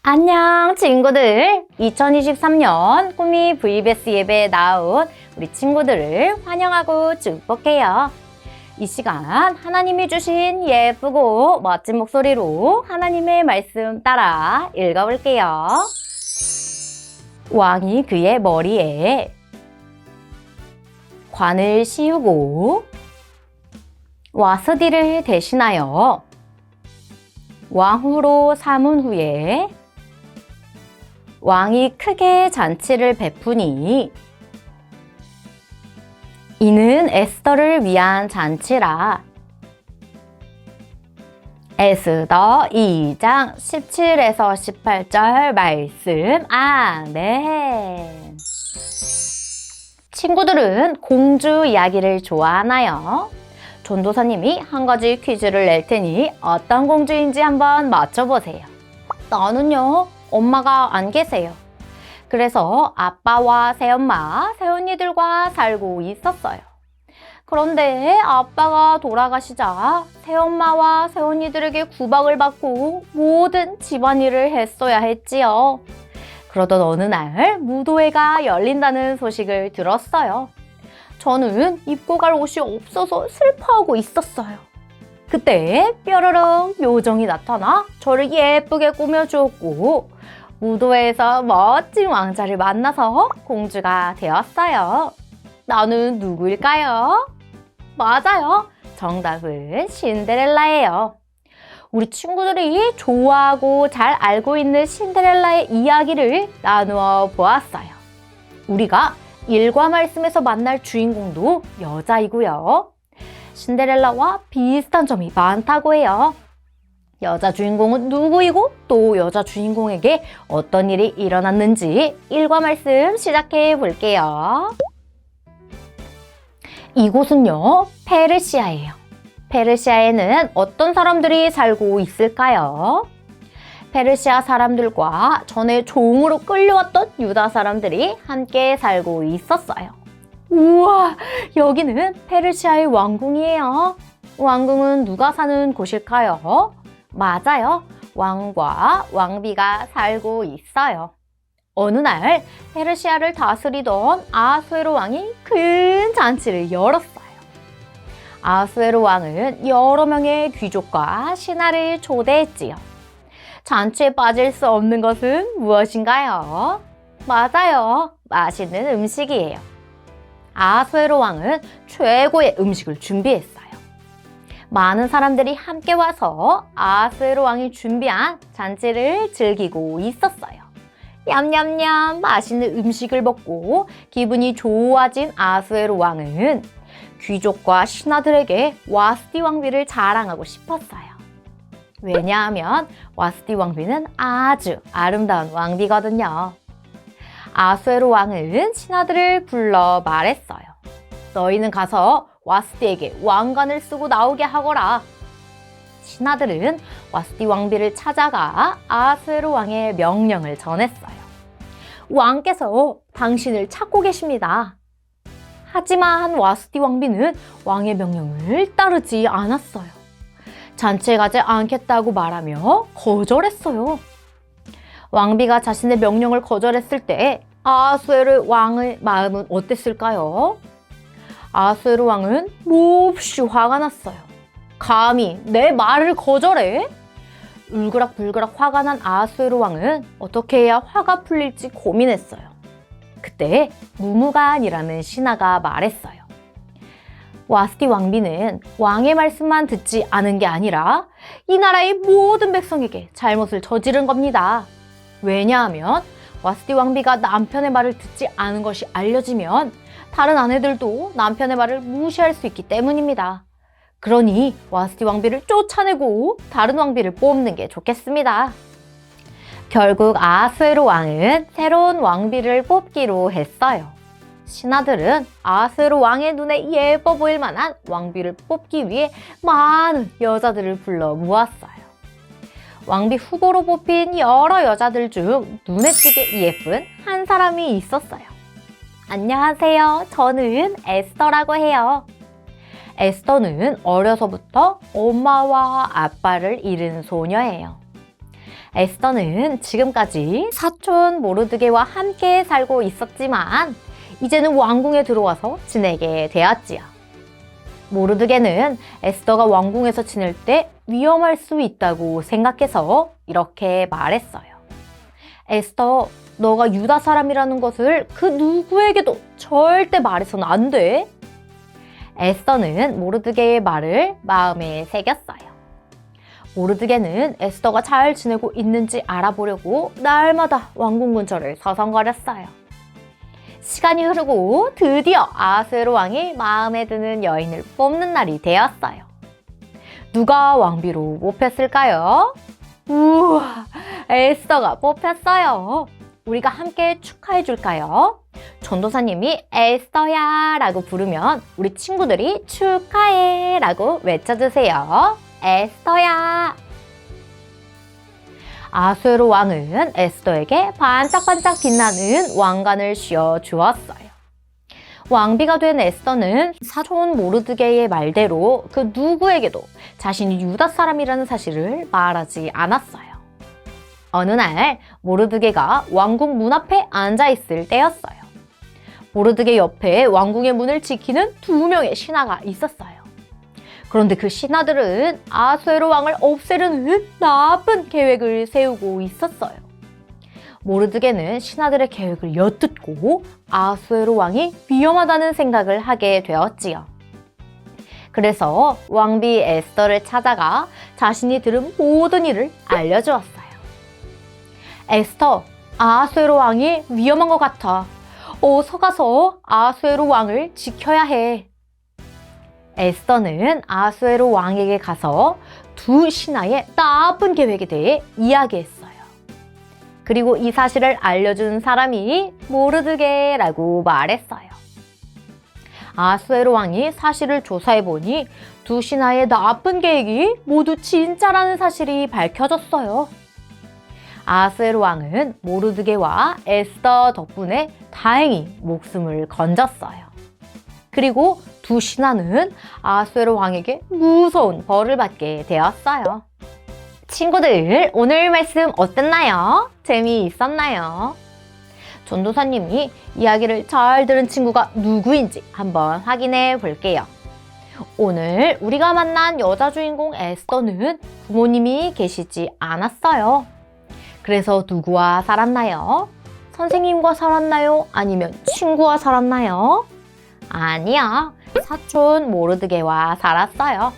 안녕 친구들! 2023년 꿈이 VBS 예배에 나온 우리 친구들을 환영하고 축복해요. 이 시간 하나님이 주신 예쁘고 멋진 목소리로 하나님의 말씀 따라 읽어볼게요. 왕이 그의 머리에 관을 씌우고 와스디를 대신하여 왕후로 삼은 후에 왕이 크게 잔치를 베푸니 이는 에스더를 위한 잔치라. 에스더 2장 17에서 18절 말씀. 아멘. 친구들은 공주 이야기를 좋아하나요? 전도사님이 한 가지 퀴즈를 낼 테니 어떤 공주인지 한번 맞춰보세요. 나는요, 엄마가 안 계세요. 그래서 아빠와 새엄마, 새언니들과 살고 있었어요. 그런데 아빠가 돌아가시자 새엄마와 새언니들에게 구박을 받고 모든 집안일을 했어야 했지요. 그러던 어느 날 무도회가 열린다는 소식을 들었어요. 저는 입고 갈 옷이 없어서 슬퍼하고 있었어요. 그때 뾰로롱 요정이 나타나 저를 예쁘게 꾸며주었고 무도회에서 멋진 왕자를 만나서 공주가 되었어요. 나는 누구일까요? 맞아요. 정답은 신데렐라예요. 우리 친구들이 좋아하고 잘 알고 있는 신데렐라의 이야기를 나누어 보았어요. 우리가 일과 말씀에서 만날 주인공도 여자이고요. 신데렐라와 비슷한 점이 많다고 해요. 여자 주인공은 누구이고 또 여자 주인공에게 어떤 일이 일어났는지 일과 말씀 시작해 볼게요. 이곳은요, 페르시아예요. 페르시아에는 어떤 사람들이 살고 있을까요? 페르시아 사람들과 전에 종으로 끌려왔던 유다 사람들이 함께 살고 있었어요. 우와, 여기는 페르시아의 왕궁이에요. 왕궁은 누가 사는 곳일까요? 맞아요. 왕과 왕비가 살고 있어요. 어느 날 페르시아를 다스리던 아수에로 왕이 큰 잔치를 열었어요. 아수에로 왕은 여러 명의 귀족과 신하를 초대했지요. 잔치에 빠질 수 없는 것은 무엇인가요? 맞아요. 맛있는 음식이에요. 아수에로 왕은 최고의 음식을 준비했어요. 많은 사람들이 함께 와서 아수에로 왕이 준비한 잔치를 즐기고 있었어요. 냠냠냠 맛있는 음식을 먹고 기분이 좋아진 아수에로 왕은 귀족과 신하들에게 와스디 왕비를 자랑하고 싶었어요. 왜냐하면 와스디 왕비는 아주 아름다운 왕비거든요. 아수에로 왕은 신하들을 불러 말했어요. 너희는 가서 와스디에게 왕관을 쓰고 나오게 하거라. 신하들은 와스디 왕비를 찾아가 아수에로 왕의 명령을 전했어요. 왕께서 당신을 찾고 계십니다. 하지만 와스디 왕비는 왕의 명령을 따르지 않았어요. 잔치에 가지 않겠다고 말하며 거절했어요. 왕비가 자신의 명령을 거절했을 때 아수에로 왕의 마음은 어땠을까요? 아수에로 왕은 몹시 화가 났어요. 감히 내 말을 거절해? 울그락불그락 화가 난 아수에로 왕은 어떻게 해야 화가 풀릴지 고민했어요. 그때 무무간이라는 신하가 말했어요. 와스디 왕비는 왕의 말씀만 듣지 않은 게 아니라 이 나라의 모든 백성에게 잘못을 저지른 겁니다. 왜냐하면 와스디 왕비가 남편의 말을 듣지 않은 것이 알려지면 다른 아내들도 남편의 말을 무시할 수 있기 때문입니다. 그러니 와스디 왕비를 쫓아내고 다른 왕비를 뽑는 게 좋겠습니다. 결국 아수에로 왕은 새로운 왕비를 뽑기로 했어요. 신하들은 아수에로 왕의 눈에 예뻐 보일 만한 왕비를 뽑기 위해 많은 여자들을 불러 모았어요. 왕비 후보로 뽑힌 여러 여자들 중 눈에 띄게 예쁜 한 사람이 있었어요. 안녕하세요. 저는 에스더라고 해요. 에스더는 어려서부터 엄마와 아빠를 잃은 소녀예요. 에스더는 지금까지 사촌 모르드게와 함께 살고 있었지만 이제는 왕궁에 들어와서 지내게 되었지요. 모르드게는 에스더가 왕궁에서 지낼 때 위험할 수 있다고 생각해서 이렇게 말했어요. 에스더, 너가 유다 사람이라는 것을 그 누구에게도 절대 말해서는 안 돼. 에스더는 모르드게의 말을 마음에 새겼어요. 모르드게는 에스더가 잘 지내고 있는지 알아보려고 날마다 왕궁 근처를 서성거렸어요. 시간이 흐르고 드디어 아하수에로 왕이 마음에 드는 여인을 뽑는 날이 되었어요. 누가 왕비로 뽑혔을까요? 우와, 에스더가 뽑혔어요. 우리가 함께 축하해 줄까요? 전도사님이 에스더야 라고 부르면 우리 친구들이 축하해 라고 외쳐주세요. 에스더야. 아하수에로 왕은 에스더에게 반짝반짝 빛나는 왕관을 씌워주었어요. 왕비가 된 에스더는 사촌 모르드게의 말대로 그 누구에게도 자신이 유다 사람이라는 사실을 말하지 않았어요. 어느 날 모르드게가 왕궁 문 앞에 앉아있을 때였어요. 모르드게 옆에 왕궁의 문을 지키는 2명의 신하가 있었어요. 그런데 그 신하들은 아하수에로 왕을 없애려는 나쁜 계획을 세우고 있었어요. 모르드게는 신하들의 계획을 엿듣고 아하수에로 왕이 위험하다는 생각을 하게 되었지요. 그래서 왕비 에스더를 찾아가 자신이 들은 모든 일을 알려주었어요. 에스터, 아하수에로 왕이 위험한 것 같아. 어서 가서 아하수에로 왕을 지켜야 해. 에스더는 아하수에로 왕에게 가서 2 신하의 나쁜 계획에 대해 이야기했어요. 그리고 이 사실을 알려준 사람이 모르드게라고 말했어요. 아하수에로 왕이 사실을 조사해보니 2 신하의 나쁜 계획이 모두 진짜라는 사실이 밝혀졌어요. 아하수에로 왕은 모르드게와 에스더 덕분에 다행히 목숨을 건졌어요. 그리고 2 신하는 아하수에로 왕에게 무서운 벌을 받게 되었어요. 친구들, 오늘 말씀 어땠나요? 재미있었나요? 전도사님이 이야기를 잘 들은 친구가 누구인지 한번 확인해 볼게요. 오늘 우리가 만난 여자 주인공 에스더는 부모님이 계시지 않았어요. 그래서 누구와 살았나요? 선생님과 살았나요? 아니면 친구와 살았나요? 아니야, 사촌 모르드게와 살았어요.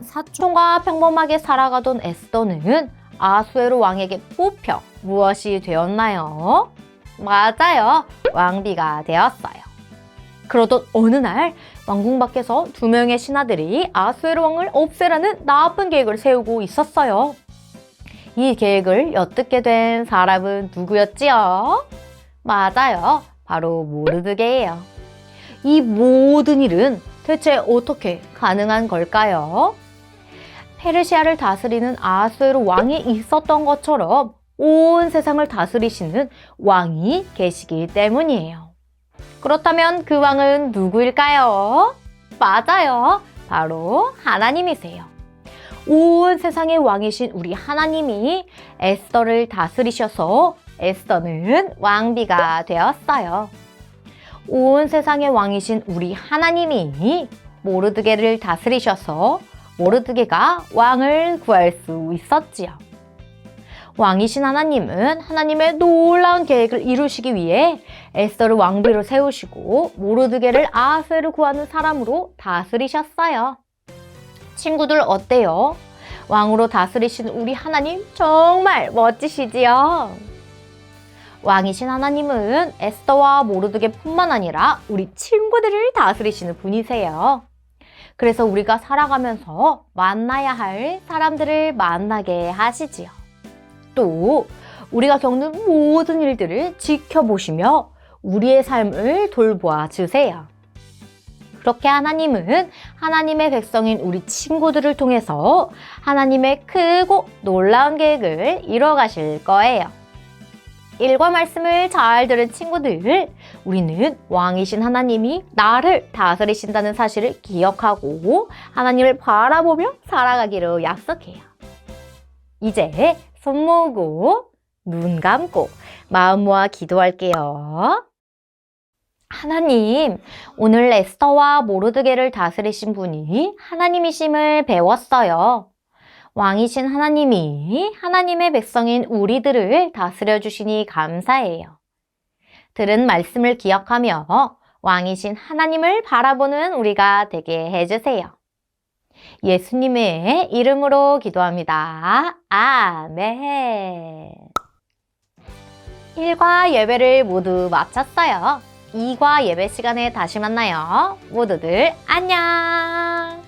사촌과 평범하게 살아가던 에스더는 아하수에로 왕에게 뽑혀 무엇이 되었나요? 맞아요, 왕비가 되었어요. 그러던 어느 날 왕궁 밖에서 2명의 신하들이 아하수에로 왕을 없애라는 나쁜 계획을 세우고 있었어요. 이 계획을 엿듣게 된 사람은 누구였지요? 맞아요, 바로 모르드게예요. 이 모든 일은 대체 어떻게 가능한 걸까요? 페르시아를 다스리는 아하수에로 왕이 있었던 것처럼 온 세상을 다스리시는 왕이 계시기 때문이에요. 그렇다면 그 왕은 누구일까요? 맞아요, 바로 하나님이세요. 온 세상의 왕이신 우리 하나님이 에스더를 다스리셔서 에스더는 왕비가 되었어요. 온 세상의 왕이신 우리 하나님이 모르드게를 다스리셔서 모르드게가 왕을 구할 수 있었지요. 왕이신 하나님은 하나님의 놀라운 계획을 이루시기 위해 에스더를 왕비로 세우시고 모르드게를 아하수에로 구하는 사람으로 다스리셨어요. 친구들 어때요? 왕으로 다스리신 우리 하나님 정말 멋지시지요? 왕이신 하나님은 에스더와 모르드게뿐만 아니라 우리 친구들을 다스리시는 분이세요. 그래서 우리가 살아가면서 만나야 할 사람들을 만나게 하시지요. 또 우리가 겪는 모든 일들을 지켜보시며 우리의 삶을 돌보아 주세요. 그렇게 하나님은 하나님의 백성인 우리 친구들을 통해서 하나님의 크고 놀라운 계획을 이뤄가실 거예요. 일과 말씀을 잘 들은 친구들, 우리는 왕이신 하나님이 나를 다스리신다는 사실을 기억하고 하나님을 바라보며 살아가기로 약속해요. 이제 손 모으고 눈 감고 마음 모아 기도할게요. 하나님, 오늘 에스더와 모르드게를 다스리신 분이 하나님이심을 배웠어요. 왕이신 하나님이 하나님의 백성인 우리들을 다스려 주시니 감사해요. 들은 말씀을 기억하며 왕이신 하나님을 바라보는 우리가 되게 해주세요. 예수님의 이름으로 기도합니다. 아멘. 1과 예배를 모두 마쳤어요. 2과 예배 시간에 다시 만나요. 모두들 안녕.